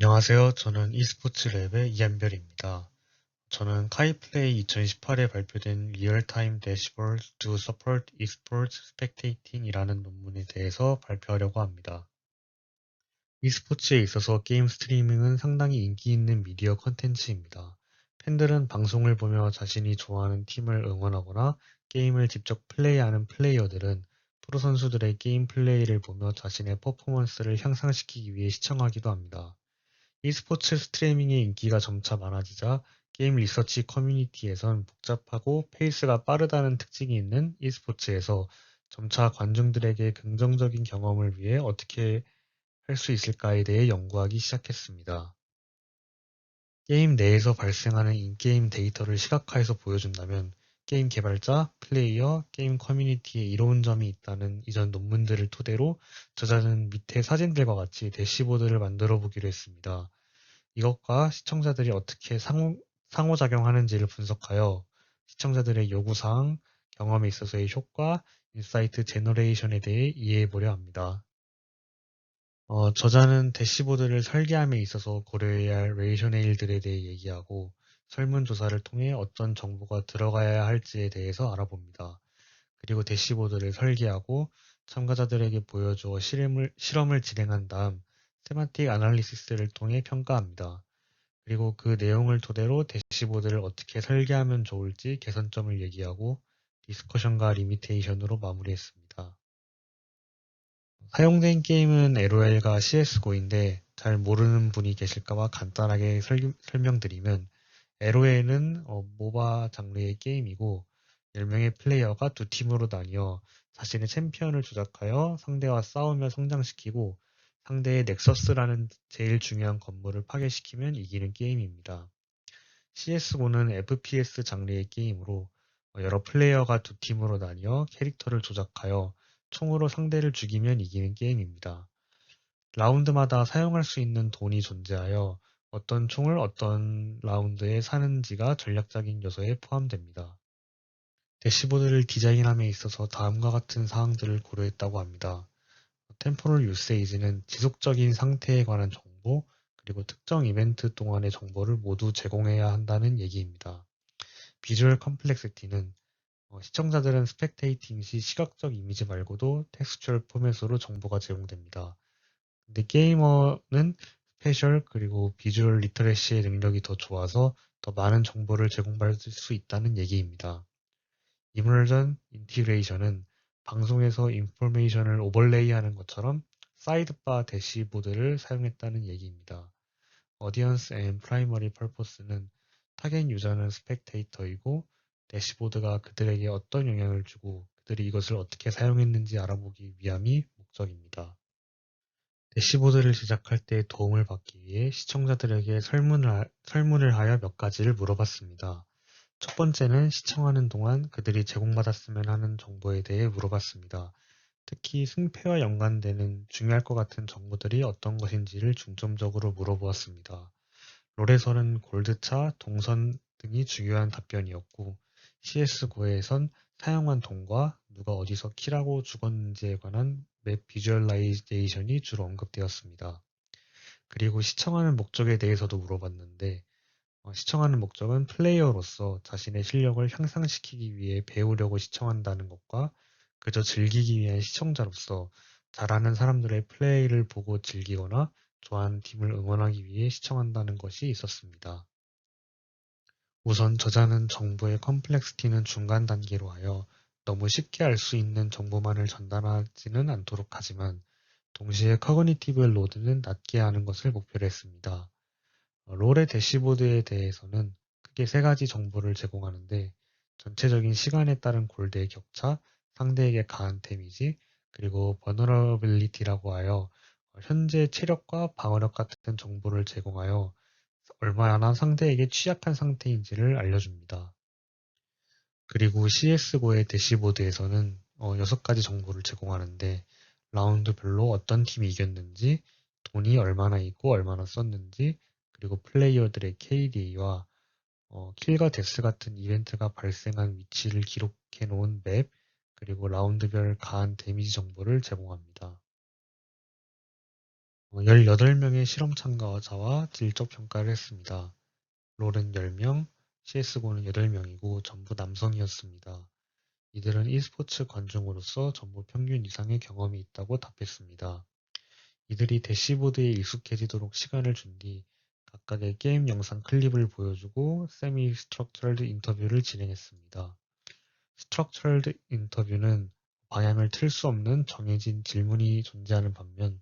안녕하세요. 저는 e스포츠 랩의 이한별입니다. 저는 카이플레이 2018에 발표된 Real-Time Dashboards to Support Esports Spectating이라는 논문에 대해서 발표하려고 합니다. e스포츠에 있어서 게임 스트리밍은 상당히 인기 있는 미디어 컨텐츠입니다. 팬들은 방송을 보며 자신이 좋아하는 팀을 응원하거나 게임을 직접 플레이하는 플레이어들은 프로 선수들의 게임 플레이를 보며 자신의 퍼포먼스를 향상시키기 위해 시청하기도 합니다. e스포츠 스트리밍의 인기가 점차 많아지자 게임 리서치 커뮤니티에선 복잡하고 페이스가 빠르다는 특징이 있는 e스포츠에서 점차 관중들에게 긍정적인 경험을 위해 어떻게 할 수 있을까에 대해 연구하기 시작했습니다. 게임 내에서 발생하는 인게임 데이터를 시각화해서 보여준다면 게임 개발자, 플레이어, 게임 커뮤니티에 이로운 점이 있다는 이전 논문들을 토대로 저자는 밑에 사진들과 같이 대시보드를 만들어 보기로 했습니다. 이것과 시청자들이 어떻게 상호작용하는지를 분석하여 시청자들의 요구사항, 경험에 있어서의 효과, 인사이트 제너레이션에 대해 이해해보려 합니다. 저자는 대시보드를 설계함에 있어서 고려해야 할 레이셔네일들에 대해 얘기하고 설문조사를 통해 어떤 정보가 들어가야 할지에 대해서 알아봅니다. 그리고 대시보드를 설계하고 참가자들에게 보여주어 실험을 진행한 다음 세만틱 아날리시스를 통해 평가합니다. 그리고 그 내용을 토대로 대시보드를 어떻게 설계하면 좋을지 개선점을 얘기하고 디스커션과 리미테이션으로 마무리했습니다. 사용된 게임은 LOL과 CSGO인데 잘 모르는 분이 계실까봐 간단하게 설명드리면 LOL은 모바 장르의 게임이고 10명의 플레이어가 두 팀으로 나뉘어 자신의 챔피언을 조작하여 상대와 싸우며 성장시키고 상대의 넥서스라는 제일 중요한 건물을 파괴시키면 이기는 게임입니다. CSGO는 FPS 장르의 게임으로 여러 플레이어가 두 팀으로 나뉘어 캐릭터를 조작하여 총으로 상대를 죽이면 이기는 게임입니다. 라운드마다 사용할 수 있는 돈이 존재하여 어떤 총을 어떤 라운드에 사는지가 전략적인 요소에 포함됩니다. 대시보드를 디자인함에 있어서 다음과 같은 사항들을 고려했다고 합니다. 템포럴 유세이지는 지속적인 상태에 관한 정보, 그리고 특정 이벤트 동안의 정보를 모두 제공해야 한다는 얘기입니다. 비주얼 컴플렉시티는 시청자들은 스펙테이팅 시 시각적 이미지 말고도 텍스처럴 포맷으로 정보가 제공됩니다. 근데 게이머는 스페셜 그리고 비주얼 리터레시의 능력이 더 좋아서 더 많은 정보를 제공받을 수 있다는 얘기입니다. 이머전 인티그레이션은 방송에서 인포메이션을 오버레이하는 것처럼 사이드바 대시보드를 사용했다는 얘기입니다. 어디언스 앤 프라이머리 퍼포스는 타겟 유저는 스펙테이터이고 대시보드가 그들에게 어떤 영향을 주고 그들이 이것을 어떻게 사용했는지 알아보기 위함이 목적입니다. 대시보드를 제작할 때 도움을 받기 위해 시청자들에게 설문을 하여 몇 가지를 물어봤습니다. 첫 번째는 시청하는 동안 그들이 제공받았으면 하는 정보에 대해 물어봤습니다. 특히 승패와 연관되는 중요할 것 같은 정보들이 어떤 것인지를 중점적으로 물어보았습니다. 롤에서는 골드차, 동선 등이 중요한 답변이었고, CSGO에선 사용한 돈과 누가 어디서 킬하고 죽었는지에 관한 맵 비주얼라이제이션이 주로 언급되었습니다. 그리고 시청하는 목적에 대해서도 물어봤는데, 시청하는 목적은 플레이어로서 자신의 실력을 향상시키기 위해 배우려고 시청한다는 것과 그저 즐기기 위한 시청자로서 잘하는 사람들의 플레이를 보고 즐기거나 좋아하는 팀을 응원하기 위해 시청한다는 것이 있었습니다. 우선 저자는 정보의 컴플렉시티는 중간 단계로 하여 너무 쉽게 알 수 있는 정보만을 전달하지는 않도록 하지만 동시에 커그니티브 로드는 낮게 하는 것을 목표로 했습니다. 롤의 대시보드에 대해서는 크게 세 가지 정보를 제공하는데 전체적인 시간에 따른 골드의 격차, 상대에게 가한 데미지, 그리고 버너러빌리티라고 하여 현재 체력과 방어력 같은 정보를 제공하여 얼마나 상대에게 취약한 상태인지를 알려줍니다. 그리고 CSGO의 대시보드에서는 6가지 정보를 제공하는데 라운드별로 어떤 팀이 이겼는지, 돈이 얼마나 있고 얼마나 썼는지, 그리고 플레이어들의 KDA와 킬과 데스 같은 이벤트가 발생한 위치를 기록해 놓은 맵, 그리고 라운드별 가한 데미지 정보를 제공합니다. 18명의 실험 참가자와 질적 평가를 했습니다. 롤은 10명, CSGO는 8명이고 전부 남성이었습니다. 이들은 e스포츠 관중으로서 전부 평균 이상의 경험이 있다고 답했습니다. 이들이 대시보드에 익숙해지도록 시간을 준 뒤 각각의 게임 영상 클립을 보여주고 세미 스트럭처럴드 인터뷰를 진행했습니다. 스트럭처럴드 인터뷰는 방향을 틀 수 없는 정해진 질문이 존재하는 반면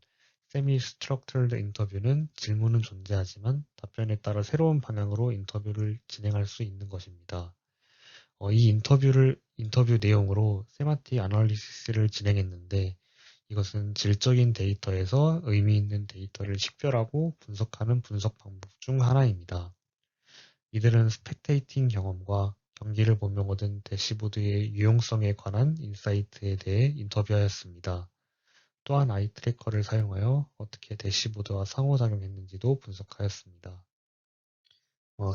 세미 스트럭처럴드 인터뷰는 질문은 존재하지만 답변에 따라 새로운 방향으로 인터뷰를 진행할 수 있는 것입니다. 이 인터뷰 내용으로 세마틱 아널리시스를 진행했는데 이것은 질적인 데이터에서 의미 있는 데이터를 식별하고 분석하는 분석 방법 중 하나입니다. 이들은 스펙테이팅 경험과 경기를 보며 얻은 대시보드의 유용성에 관한 인사이트에 대해 인터뷰하였습니다. 또한 아이 트래커를 사용하여 어떻게 대시보드와 상호작용했는지도 분석하였습니다.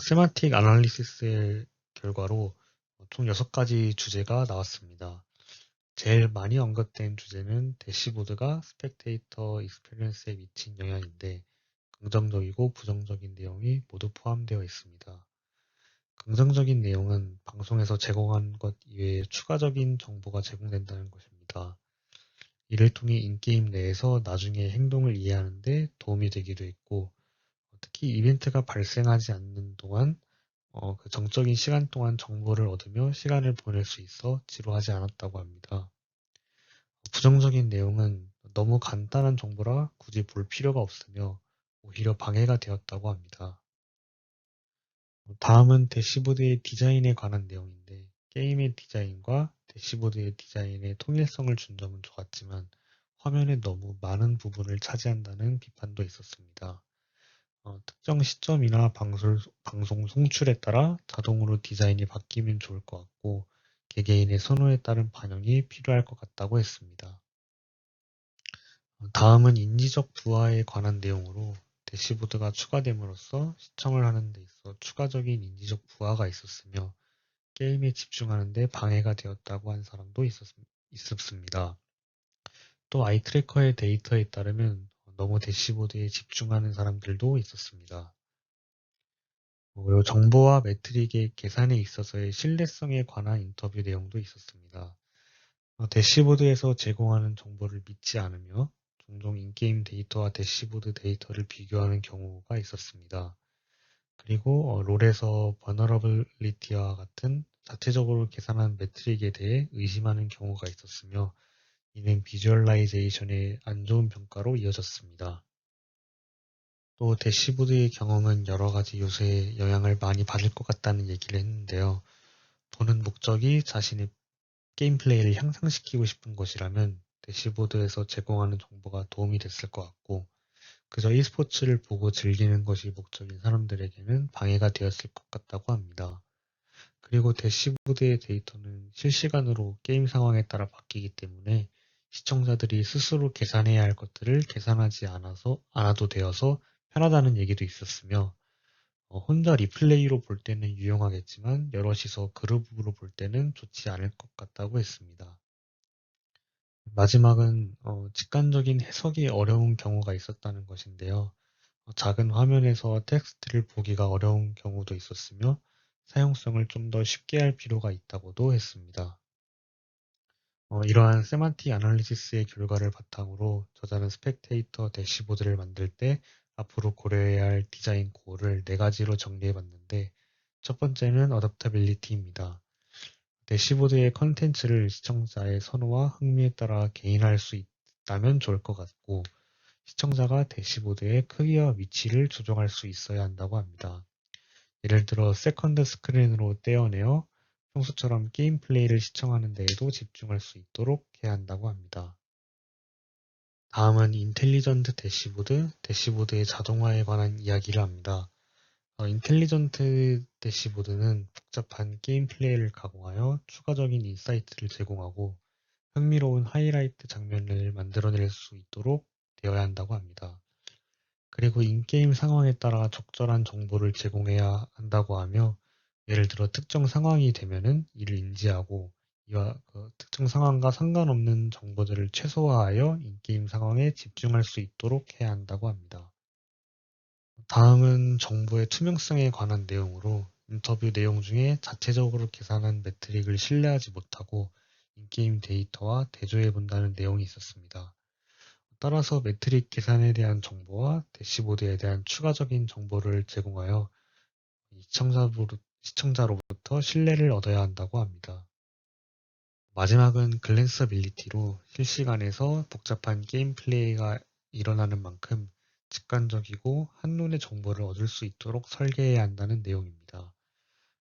세마틱 아날리시스의 결과로 총 6가지 주제가 나왔습니다. 제일 많이 언급된 주제는 대시보드가 스펙테이터 익스피리언스에 미친 영향인데 긍정적이고 부정적인 내용이 모두 포함되어 있습니다. 긍정적인 내용은 방송에서 제공한 것 이외에 추가적인 정보가 제공된다는 것입니다. 이를 통해 인게임 내에서 나중에 행동을 이해하는 데 도움이 되기도 했고 특히 이벤트가 발생하지 않는 동안 그 정적인 시간 동안 정보를 얻으며 시간을 보낼 수 있어 지루하지 않았다고 합니다. 부정적인 내용은 너무 간단한 정보라 굳이 볼 필요가 없으며 오히려 방해가 되었다고 합니다. 다음은 대시보드의 디자인에 관한 내용인데 게임의 디자인과 대시보드의 디자인에 통일성을 준 점은 좋았지만 화면에 너무 많은 부분을 차지한다는 비판도 있었습니다. 특정 시점이나 방송 송출에 따라 자동으로 디자인이 바뀌면 좋을 것 같고 개개인의 선호에 따른 반영이 필요할 것 같다고 했습니다. 다음은 인지적 부하에 관한 내용으로 대시보드가 추가됨으로써 시청을 하는 데 있어 추가적인 인지적 부하가 있었으며 게임에 집중하는 데 방해가 되었다고 한 사람도 있었습니다. 또 아이 트래커의 데이터에 따르면 너무 대시보드에 집중하는 사람들도 있었습니다. 그리고 정보와 매트릭의 계산에 있어서의 신뢰성에 관한 인터뷰 내용도 있었습니다. 대시보드에서 제공하는 정보를 믿지 않으며 종종 인게임 데이터와 대시보드 데이터를 비교하는 경우가 있었습니다. 그리고 롤에서 버너러블리티와 같은 자체적으로 계산한 매트릭에 대해 의심하는 경우가 있었으며 이는 비주얼라이제이션의 안 좋은 평가로 이어졌습니다. 또 대시보드의 경험은 여러 가지 요소에 영향을 많이 받을 것 같다는 얘기를 했는데요. 보는 목적이 자신의 게임 플레이를 향상시키고 싶은 것이라면 대시보드에서 제공하는 정보가 도움이 됐을 것 같고 그저 e스포츠를 보고 즐기는 것이 목적인 사람들에게는 방해가 되었을 것 같다고 합니다. 그리고 대시보드의 데이터는 실시간으로 게임 상황에 따라 바뀌기 때문에 시청자들이 스스로 계산해야 할 것들을 계산하지 않아도 되어서 편하다는 얘기도 있었으며 혼자 리플레이로 볼 때는 유용하겠지만 여럿이서 그룹으로 볼 때는 좋지 않을 것 같다고 했습니다. 마지막은 직관적인 해석이 어려운 경우가 있었다는 것인데요. 작은 화면에서 텍스트를 보기가 어려운 경우도 있었으며 사용성을 좀 더 쉽게 할 필요가 있다고도 했습니다. 이러한 세만틱 아널리시스의 결과를 바탕으로 저자는 스펙테이터 대시보드를 만들 때 앞으로 고려해야 할 디자인 고를 4가지로 정리해 봤는데 첫 번째는 어댑터빌리티입니다. 대시보드의 컨텐츠를 시청자의 선호와 흥미에 따라 개인화할 수 있다면 좋을 것 같고 시청자가 대시보드의 크기와 위치를 조정할 수 있어야 한다고 합니다. 예를 들어 세컨드 스크린으로 떼어내어 평소처럼 게임 플레이를 시청하는 데에도 집중할 수 있도록 해야 한다고 합니다. 다음은 인텔리전트 대시보드, 대시보드의 자동화에 관한 이야기를 합니다. 인텔리전트 대시보드는 복잡한 게임 플레이를 가공하여 추가적인 인사이트를 제공하고 흥미로운 하이라이트 장면을 만들어낼 수 있도록 되어야 한다고 합니다. 그리고 인게임 상황에 따라 적절한 정보를 제공해야 한다고 하며 예를 들어 특정 상황이 되면은 이를 인지하고 이와 특정 상황과 상관없는 정보들을 최소화하여 인게임 상황에 집중할 수 있도록 해야 한다고 합니다. 다음은 정보의 투명성에 관한 내용으로 인터뷰 내용 중에 자체적으로 계산한 매트릭을 신뢰하지 못하고 인게임 데이터와 대조해 본다는 내용이 있었습니다. 따라서 매트릭 계산에 대한 정보와 대시보드에 대한 추가적인 정보를 제공하여 시청자로부터 신뢰를 얻어야 한다고 합니다. 마지막은 글랜서빌리티로 실시간에서 복잡한 게임 플레이가 일어나는 만큼 직관적이고 한눈에 정보를 얻을 수 있도록 설계해야 한다는 내용입니다.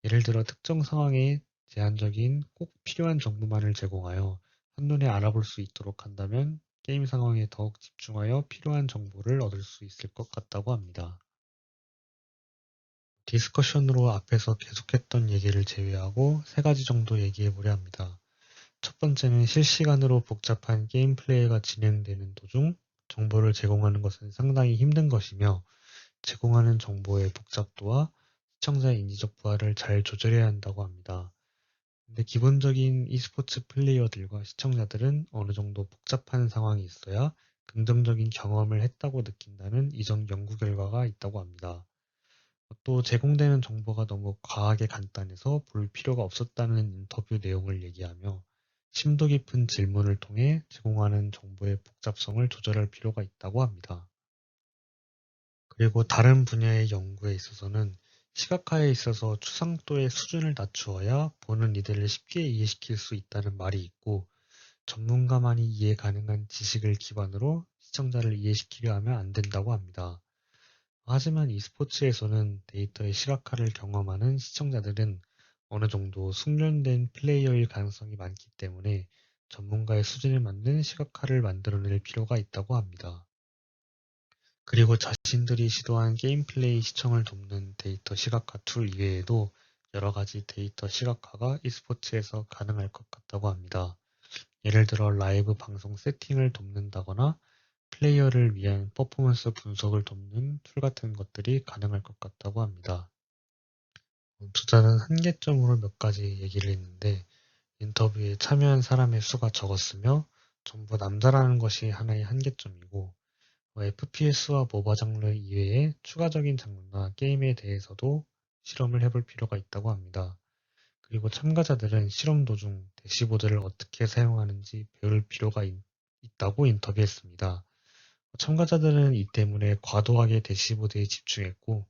예를 들어 특정 상황에 제한적인 꼭 필요한 정보만을 제공하여 한눈에 알아볼 수 있도록 한다면 게임 상황에 더욱 집중하여 필요한 정보를 얻을 수 있을 것 같다고 합니다. 디스커션으로 앞에서 계속했던 얘기를 제외하고 세 가지 정도 얘기해 보려 합니다. 첫 번째는 실시간으로 복잡한 게임 플레이가 진행되는 도중 정보를 제공하는 것은 상당히 힘든 것이며 제공하는 정보의 복잡도와 시청자의 인지적 부하를 잘 조절해야 한다고 합니다. 근데 기본적인 e스포츠 플레이어들과 시청자들은 어느 정도 복잡한 상황이 있어야 긍정적인 경험을 했다고 느낀다는 이전 연구 결과가 있다고 합니다. 또 제공되는 정보가 너무 과하게 간단해서 볼 필요가 없었다는 인터뷰 내용을 얘기하며 심도 깊은 질문을 통해 제공하는 정보의 복잡성을 조절할 필요가 있다고 합니다. 그리고 다른 분야의 연구에 있어서는 시각화에 있어서 추상도의 수준을 낮추어야 보는 이들을 쉽게 이해시킬 수 있다는 말이 있고 전문가만이 이해 가능한 지식을 기반으로 시청자를 이해시키려 하면 안 된다고 합니다. 하지만 e스포츠에서는 데이터의 시각화를 경험하는 시청자들은 어느 정도 숙련된 플레이어일 가능성이 많기 때문에 전문가의 수준에 맞는 시각화를 만들어낼 필요가 있다고 합니다. 그리고 자신들이 시도한 게임 플레이 시청을 돕는 데이터 시각화 툴 이외에도 여러 가지 데이터 시각화가 e스포츠에서 가능할 것 같다고 합니다. 예를 들어 라이브 방송 세팅을 돕는다거나 플레이어를 위한 퍼포먼스 분석을 돕는 툴 같은 것들이 가능할 것 같다고 합니다. 투자는 한계점으로 몇 가지 얘기를 했는데 인터뷰에 참여한 사람의 수가 적었으며 전부 남자라는 것이 하나의 한계점이고 FPS와 모바 장르 이외에 추가적인 장르나 게임에 대해서도 실험을 해볼 필요가 있다고 합니다. 그리고 참가자들은 실험 도중 대시보드를 어떻게 사용하는지 배울 필요가 있다고 인터뷰했습니다. 참가자들은 이 때문에 과도하게 대시보드에 집중했고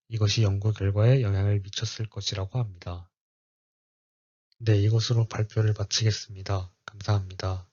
이것이 연구 결과에 영향을 미쳤을 것이라고 합니다. 네, 이것으로 발표를 마치겠습니다. 감사합니다.